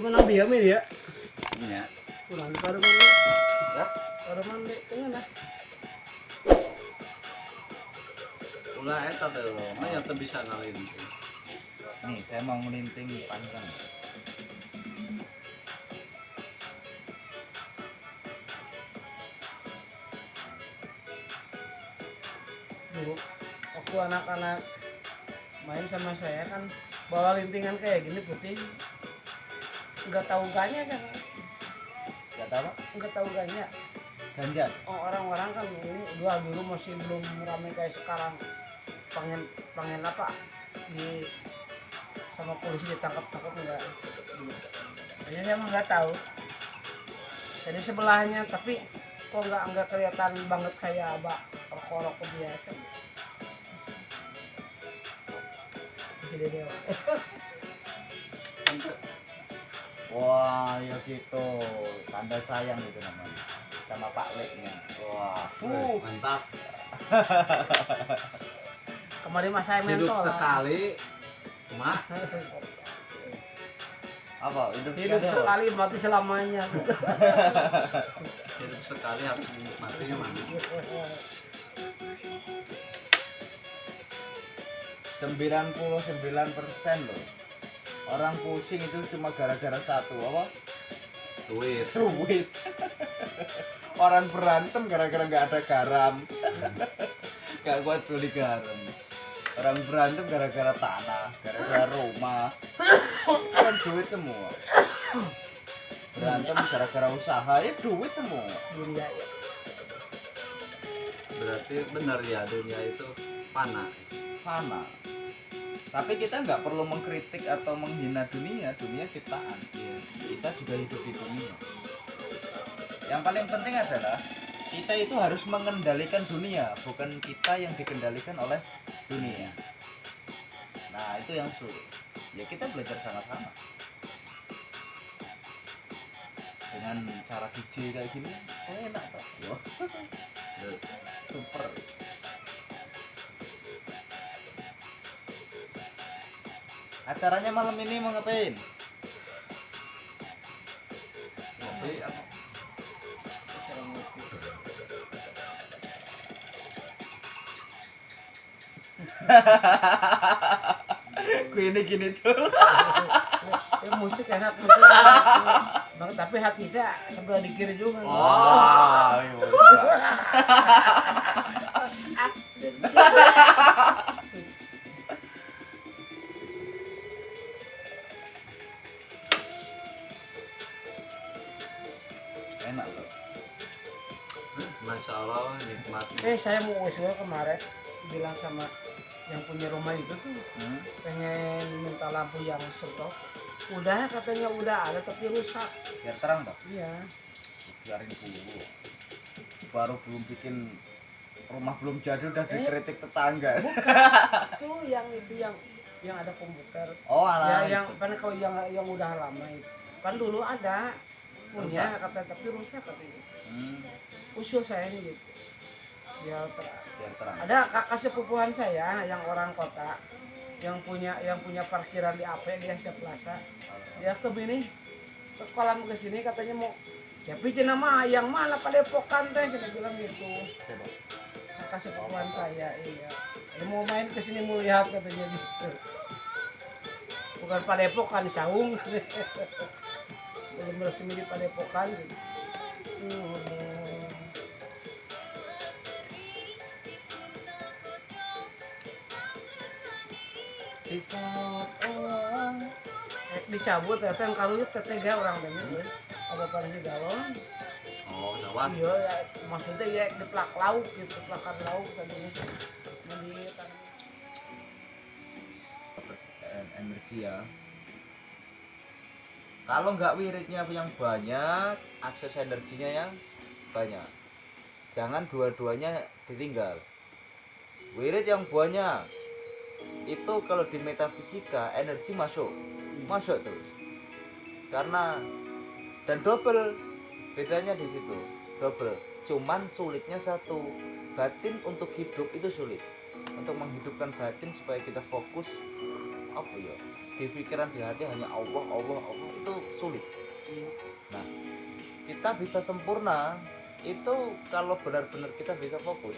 Kemana dia mi dia? Iya. Kurang karo mana? Ya. Karo mana tengah lah. Ulah eta tuh, mah yang teu bisa ngalinting. Nih, saya mau ngelinting panjang. Dulu waktu anak-anak main sama saya kan bawa lintingan kayak gini putih. Enggak tahu ganya kan. Gak tahu Pak? Enggak tahu ganya. Ganja. Oh, orang-orang kan ini dulu masih belum ramai kayak sekarang. Pengen apa? Di sama polisi ditangkap enggak. Hanya saya mah enggak tahu. Jadi sebelahnya tapi kok enggak kelihatan banget kayak abah rokok biasa. Masih dia. Wah, ya gitu. Tanda sayang itu namanya. Sama Pak Leknya. Wah, Mantap. Kemarin mas saya Hidup mentol. sekali, mah apa? Hidup Hidup sekali mati selamanya. hidup sekali harus menikmatinya mana? 99% loh. Orang pusing itu cuma gara-gara satu apa? Duit. Duit. Orang berantem gara-gara nggak ada garam. Gak kuat beli garam. Orang berantem gara-gara tanah, gara-gara rumah. Kan duit semua. Berantem gara-gara usaha, ya duit semua. Dunia ya. Berarti benar ya dunia itu panah. Fana. Tapi kita nggak perlu mengkritik atau menghina dunia, dunia ciptaan. Kita juga hidup di dunia. Yang paling penting adalah kita itu harus mengendalikan dunia, bukan kita yang dikendalikan oleh dunia. Nah, itu yang sulit. Ya kita belajar sama-sama. Dengan cara DJ kayak gini, enak toh. Wah, super. Acaranya malam ini mau ngapain? Ngopi apa? Gini tuh. Ya, musik enak musik. Bang, tapi hati saya sebelah di kiri juga. Wah, enak loh. Masya Allah nikmat. Saya mau usul kemarin bilang sama yang punya rumah itu tuh pengen minta lampu yang stop. Udah katanya udah ada tapi rusak. Biar terang toh. Iya. Biarin dulu. Baru belum bikin rumah belum jadi udah dikritik tetangga. Tuh itu yang ada komputer. Oh, Ya alah. yang kan kalau yang udah lama itu. Kan dulu ada punya kata tapi rusak katanya. Usul saya nih gitu. Biar Terang. ada kakak sepupuan saya yang orang kota yang punya parkiran di AP di Asia Plaza. Dia ke sini ke kolam ke sini katanya mau tapi nama yang mana Padepokan teh saya bilang gitu. Kakak sepupuan saya iya. Dia mau main ke sini mau lihat katanya gitu. Bukan Padepokan Saung. Belum resmi di Padepokan gitu. Di saat orang Dicabut ya yang karunya tetega orang tanya apa pada si galon. Oh, sawah. Iya ya maksudnya ya deplak lauk gitu deplakan lauk tadinya jadi energi ya. Kalau nggak wiridnya yang banyak, akses energinya yang banyak. Jangan dua-duanya ditinggal. Wirid yang banyak itu kalau di metafisika energi masuk terus. Karena dan double bedanya di situ. Double. Cuman sulitnya satu. Batin untuk hidup itu sulit. Untuk menghidupkan batin supaya kita fokus apa ya? di pikiran di hati hanya Allah Allah Allah itu sulit. Nah, kita bisa sempurna itu kalau benar-benar kita bisa fokus.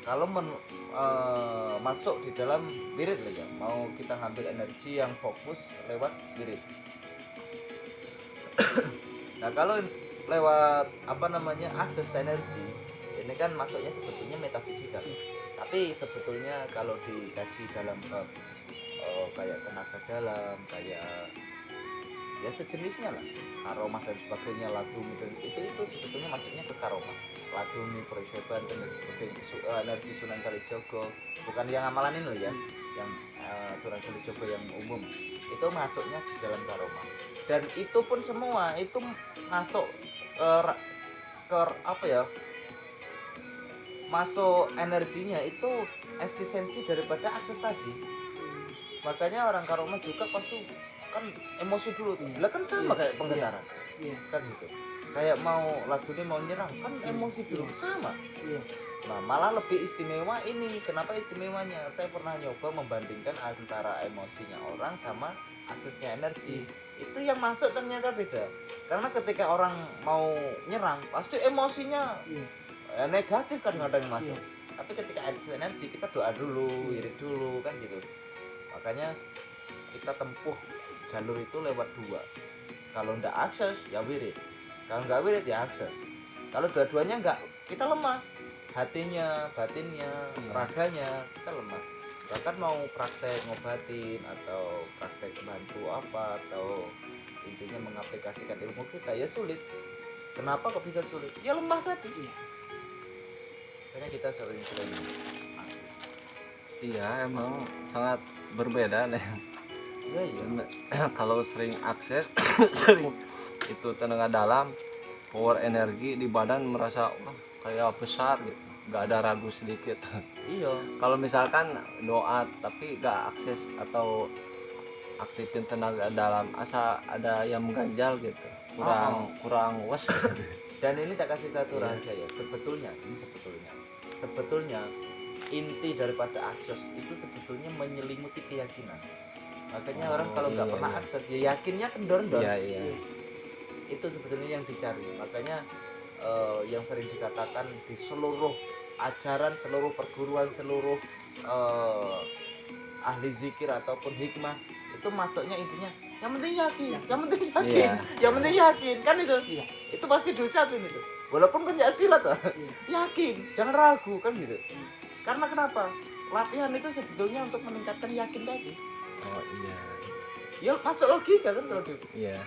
Kalau masuk di dalam wirid ya, mau kita ngambil energi yang fokus lewat wirid. Nah, kalau lewat akses energi, ini kan masuknya sebetulnya metafisika. Tapi sebetulnya kalau dikaji dalam bab kayak tenaga dalam, kayak ya sejenisnya lah, karomah dan sebagainya, ladum itu sebetulnya masuknya ke karomah, ladum, perseban dan sebagainya, energi Sunan Kalijogo, bukan yang amalan ini loh ya, yang Sunan Kalijogo yang umum itu masuknya di dalam karomah. Dan itu pun semua itu masuk ke apa ya, masuk energinya itu eksistensi daripada akses tadi. Makanya orang karomah juga pasti kan emosi dulu tuh. Lah kan sama kayak penggetaran. Iya. Kan gitu. Kayak mau lagu ini mau nyerang kan emosi dulu sama. Iya. Nah, malah lebih istimewa ini. Kenapa istimewanya? Saya pernah nyoba membandingkan antara emosinya orang sama aksesnya energi. Itu yang masuk ternyata beda. Karena ketika orang mau nyerang pasti emosinya negatif kan kadang yang masuk. Tapi ketika akses energi kita doa dulu, wirid dulu kan gitu. Makanya kita tempuh jalur itu lewat dua. Kalau ndak akses ya wirid, kalau nggak wirid ya akses. Kalau dua-duanya nggak, kita lemah, hatinya, batinnya, raganya kita lemah. Bahkan mau praktek ngobatin atau praktek bantu apa atau intinya mengaplikasikan ilmu kita ya sulit. Kenapa kok bisa sulit? Ya lemah tadi. Makanya kita sering-sering akses. Iya, emang sangat berbeda nih. Iya iya. Kalau sering akses sering itu tenaga dalam, power energi di badan merasa wah, kayak besar gitu, nggak ada ragu sedikit. Iya. Kalau misalkan doa tapi nggak akses atau aktifin tenaga dalam, asa ada yang mengganjal gitu, kurang wes. Dan ini tak kasih satu rahasia ya, sebetulnya inti daripada akses itu sebetulnya menyelimuti keyakinan. Makanya orang kalau nggak pernah akses ya yakinnya kendor-kendor. Iya. Itu sebetulnya yang dicari. Makanya yang sering dikatakan di seluruh ajaran, seluruh perguruan, seluruh ahli zikir ataupun hikmah itu masuknya intinya yang penting yakin, yang penting yakin kan itu. Itu pasti diucapin itu. Walaupun pencak silat yakin, jangan ragu kan gitu. Karena kenapa? Latihan itu sebetulnya untuk meningkatkan yakin tadi. Oh iya. Ya masuk logika kan kalau Iya.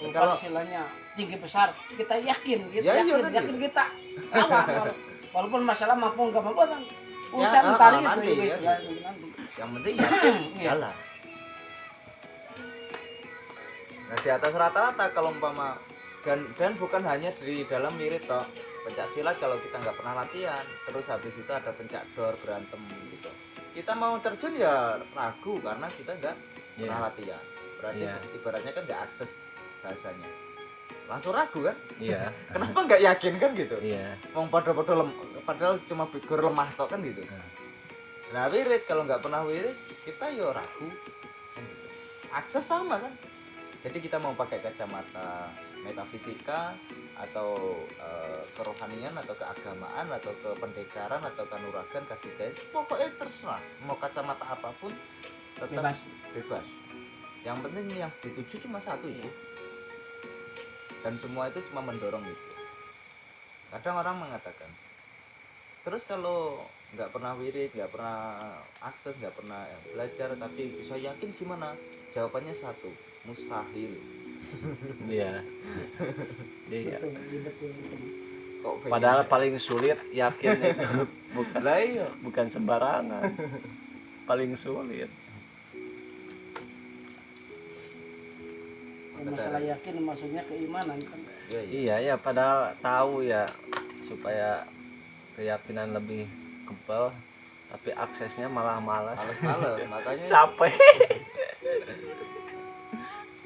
Kalau istilahnya tinggi besar, kita yakin, Ya, iya, kan yakin gitu. kita awal. Walaupun masalah mampu nggak mampu kan Ya, urusan tadi itu nanti, ya, ya. nanti. Yang penting yakin Iya. jalan. Nah di atas rata-rata kalau umpama dan bukan hanya di dalam wirid toh, pencak silat kalau kita nggak pernah latihan, terus habis itu ada pencak dor berantem gitu, kita mau terjun ya ragu karena kita nggak pernah latihan. Berarti ibaratnya kan nggak akses bahasanya, langsung ragu kan. Iya. Kenapa nggak yakin kan gitu. Iya. Padahal cuma figur lemah tok kan gitu. Nah wirid kalau nggak pernah wirid kita ya ragu kan gitu. Akses sama kan. Jadi kita mau pakai kacamata metafisika atau kerohanian atau keagamaan atau kependekaran atau kanuragan kadidais, pokoknya terserah mau kacamata apapun tetap bebas. Yang penting yang dituju cuma satu itu. Dan semua itu cuma mendorong itu. Kadang orang mengatakan, terus kalau nggak pernah wirid, nggak pernah akses, nggak pernah belajar tapi bisa yakin gimana? Jawabannya satu, mustahil. Iya. Iya. Kok Padahal paling sulit yakin itu bukan sembarangan. Paling sulit. Masalah yakin maksudnya keimanan kan. Iya ya, padahal tahu ya supaya keyakinan lebih kebal, tapi aksesnya malah malas. Makanya Capek.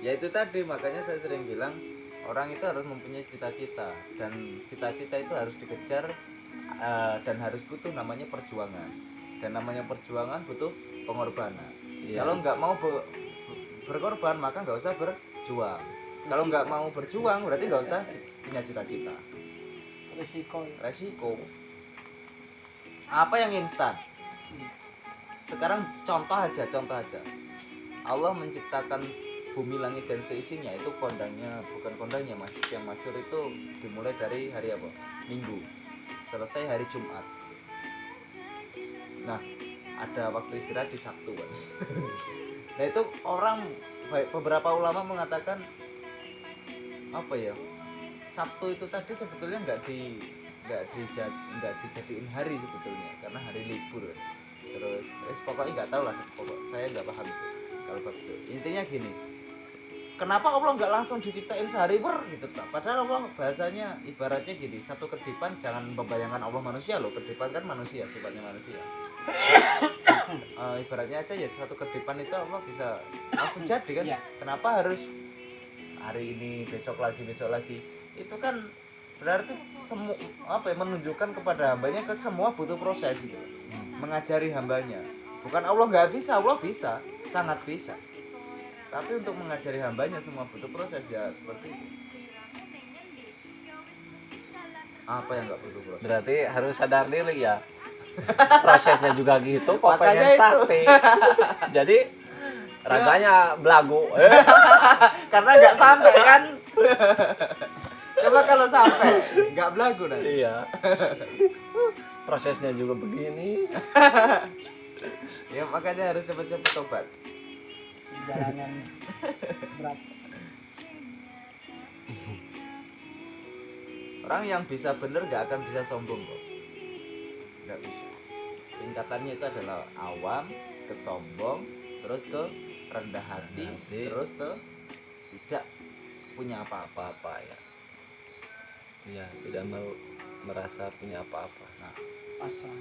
ya itu tadi, makanya saya sering bilang orang itu harus mempunyai cita-cita, dan cita-cita itu harus dikejar dan harus butuh namanya perjuangan, dan namanya perjuangan butuh pengorbanan. Iya Kalau sih. nggak mau berkorban maka nggak usah berjuang. Kalau nggak mau berjuang berarti nggak usah punya cita-cita. Resiko. Apa yang instan? Sekarang contoh aja. Allah menciptakan bumi, langit dan seisinya itu bukan kondangnya mas. Yang masyhur itu dimulai dari hari apa? Minggu. Selesai hari Jumat. Nah, ada waktu istirahat di Sabtu kan. Nah itu beberapa ulama mengatakan apa ya? Sabtu itu tadi sebetulnya nggak dijadiin hari sebetulnya karena hari libur. Terus pokoknya nggak tahu lah, saya nggak paham itu kalau bab itu. Intinya gini, kenapa Allah nggak langsung diciptain sehari gitu? Padahal Allah bahasanya ibaratnya gini, satu kedipan, jangan membayangkan Allah manusia loh, kedipan kan manusia, sifatnya manusia. Ibaratnya aja ya satu kedipan itu Allah bisa langsung jadi kan? Iya. Kenapa harus hari ini besok lagi? Itu kan berarti menunjukkan kepada hambanya ke semua butuh proses gitu. Mengajari hambanya. Bukan Allah nggak bisa, Allah bisa, sangat bisa. Tapi untuk mengajari hambanya semua butuh proses ya seperti itu. Apa yang nggak butuh proses? Berarti harus sadar diri ya. Prosesnya juga gitu, kok Makanya pengen itu. sakti. Jadi raganya belagu. Karena nggak sampai kan. Coba kalau sampai nggak belagu nanti. Iya. Prosesnya juga begini. Ya makanya harus cepet-cepet tobat. Jalanan berat. Orang yang bisa bener nggak akan bisa sombong kok. Nggak bisa. Tingkatannya itu adalah awam, ke sombong, terus ke rendah hati, terus ke tidak punya apa-apa ya. Iya, tidak mau merasa punya apa-apa. Nah, Pasrah.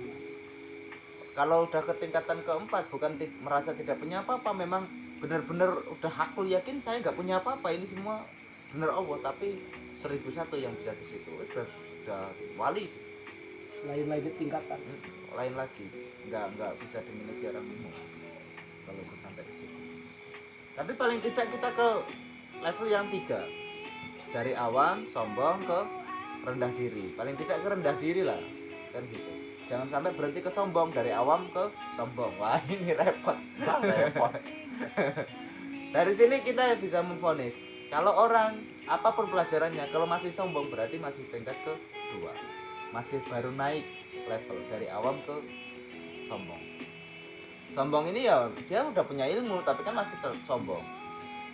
kalau udah ke tingkatan keempat bukan merasa tidak punya apa-apa, memang benar-benar udah hakul yakin saya nggak punya apa-apa, ini semua benar Allah, tapi 1001 yang bisa di situ udah wali. Lain lagi tingkatan. Lain lagi nggak bisa dimiliki orang umum kalau sampai ke situ. Tapi paling tidak kita ke level yang 3, dari awam sombong ke rendah diri, paling tidak ke rendah diri lah kan gitu. Jangan sampai berhenti ke sombong, dari awam ke sombong. Wah ini repot. Dari sini kita bisa memvonis kalau orang apapun pelajarannya kalau masih sombong berarti masih tingkat ke-2, masih baru naik level dari awam ke sombong. Sombong ini ya dia udah punya ilmu tapi kan masih sombong.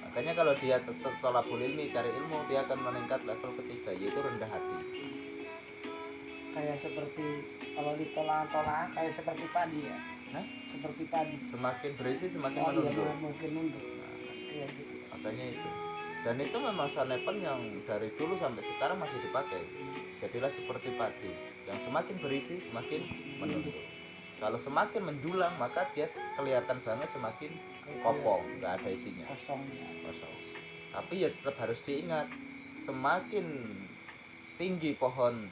Makanya kalau dia tetap tolabul ilmi, cari ilmu, dia akan meningkat level ketiga yaitu rendah hati. Kayak seperti kalau ditolak-tolak kayak seperti padi ya. Hah? Seperti padi. Semakin berisi semakin Oh, iya, menunduk. mungkin nunduk. Kayak gitu. Makanya itu. Dan itu memang sanepan yang dari dulu sampai sekarang masih dipakai. Jadilah seperti padi, yang semakin berisi semakin menunduk. Kalau semakin menjulang maka dia kelihatan banget semakin kopong, nggak ada isinya, Kosong. kosong. Tapi ya tetap harus diingat, semakin tinggi pohon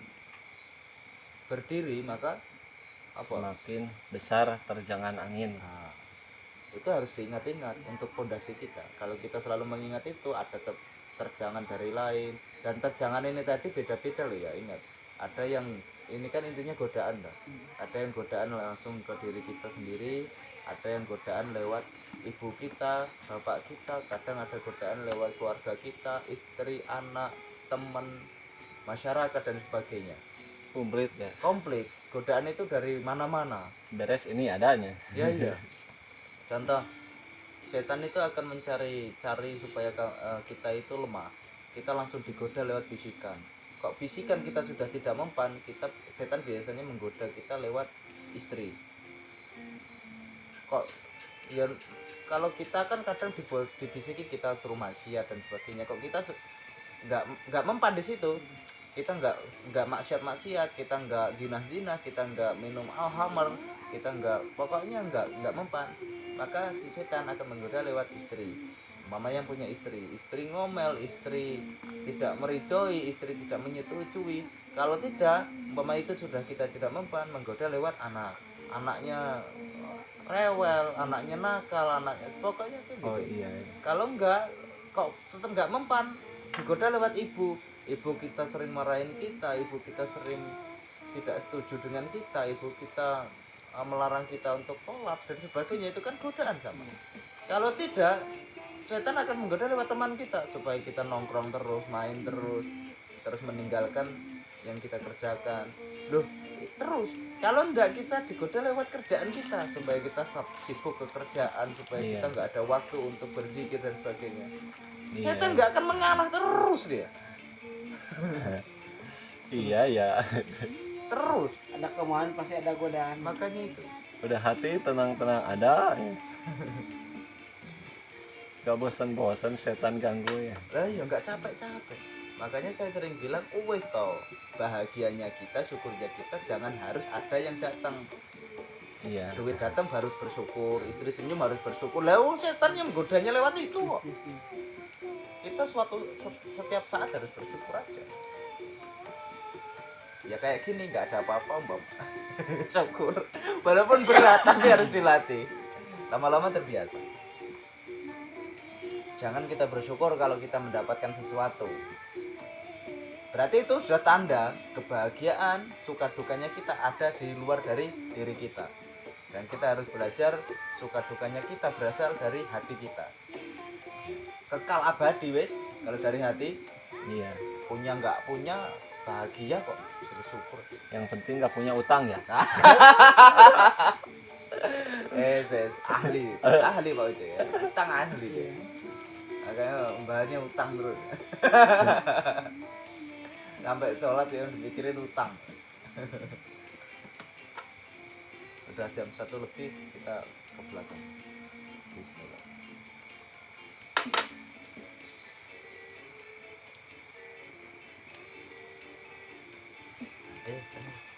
berdiri maka apa? Semakin besar terjangan angin. Nah, itu harus diingat-ingat untuk fondasi kita. Kalau kita selalu mengingat itu, ada terjangan dari lain, dan terjangan ini tadi beda-beda loh ya, ingat. Ada yang ini kan intinya godaan lah. Ada yang godaan langsung ke diri kita sendiri, ada yang godaan lewat ibu kita, bapak kita, kadang ada godaan lewat keluarga kita, istri, anak, teman, masyarakat dan sebagainya. Komplit ya. Komplit. Godaan itu dari mana-mana. Beres ini adanya. Ya iya. Contoh, setan itu akan mencari supaya kita itu lemah. Kita langsung digoda lewat bisikan. Kok bisikan kita sudah tidak mempan, setan biasanya menggoda kita lewat istri. Kok ya kalau kita kan kadang dibisiki kita suruh maksiat dan sebagainya. Kok kita nggak mempan di situ. Kita nggak maksiat, kita nggak zina, kita nggak minum alhamar, kita pokoknya nggak mempan. Maka si setan akan menggoda lewat istri. Mama yang punya istri ngomel, istri tidak meridoi, istri tidak menyetujui. Kalau tidak, mama itu sudah kita tidak mempan, menggoda lewat anaknya rewel, anaknya nakal, anaknya pokoknya kayak gitu. Oh iya. Kalau enggak kok tetap enggak mempan, digoda lewat ibu. Ibu kita sering marahin kita, ibu kita sering tidak setuju dengan kita, ibu kita melarang kita untuk kolab dan sebagainya, itu kan godaan sama. Kalau tidak, setan akan menggoda lewat teman kita supaya kita nongkrong terus, main terus meninggalkan yang kita kerjakan. Loh, terus kalau enggak kita digoda lewat kerjaan kita supaya kita sibuk ke kerjaan, supaya Iya. kita enggak ada waktu untuk berzikir dan sebagainya. Iya. Setan enggak akan mengalah terus dia. Iya ya. Terus. Ada kemauan pasti ada godaan. Makanya itu. Udah hati tenang-tenang ada ya. Gak bosan-bosan setan ganggu ya. Lah ya enggak capek-capek. Makanya saya sering bilang, wes toh, bahagianya kita, syukurnya kita, jangan harus ada yang datang. Iya. Duit datang harus bersyukur, istri senyum harus bersyukur. Lah setan yang godanya lewat itu kok. Kita setiap saat harus bersyukur aja. Ya kayak gini, nggak ada apa-apa mbak. Syukur. Walaupun berat tapi harus dilatih. Lama-lama terbiasa. Jangan kita bersyukur kalau kita mendapatkan sesuatu. Berarti itu sudah tanda kebahagiaan, suka dukanya kita ada di luar dari diri kita. Dan kita harus belajar suka dukanya kita berasal dari hati kita. Kekal abadi wes kalau dari hati. Iya. Punya nggak punya bahagia kok, bersyukur. Yang penting nggak punya utang ya. ahli pak itu ya, utang ahli ya. Makanya mbahnya utang terus. Sampai sholat ya dipikirin utang. Udah jam 1 lebih, kita ke belakang. Sana.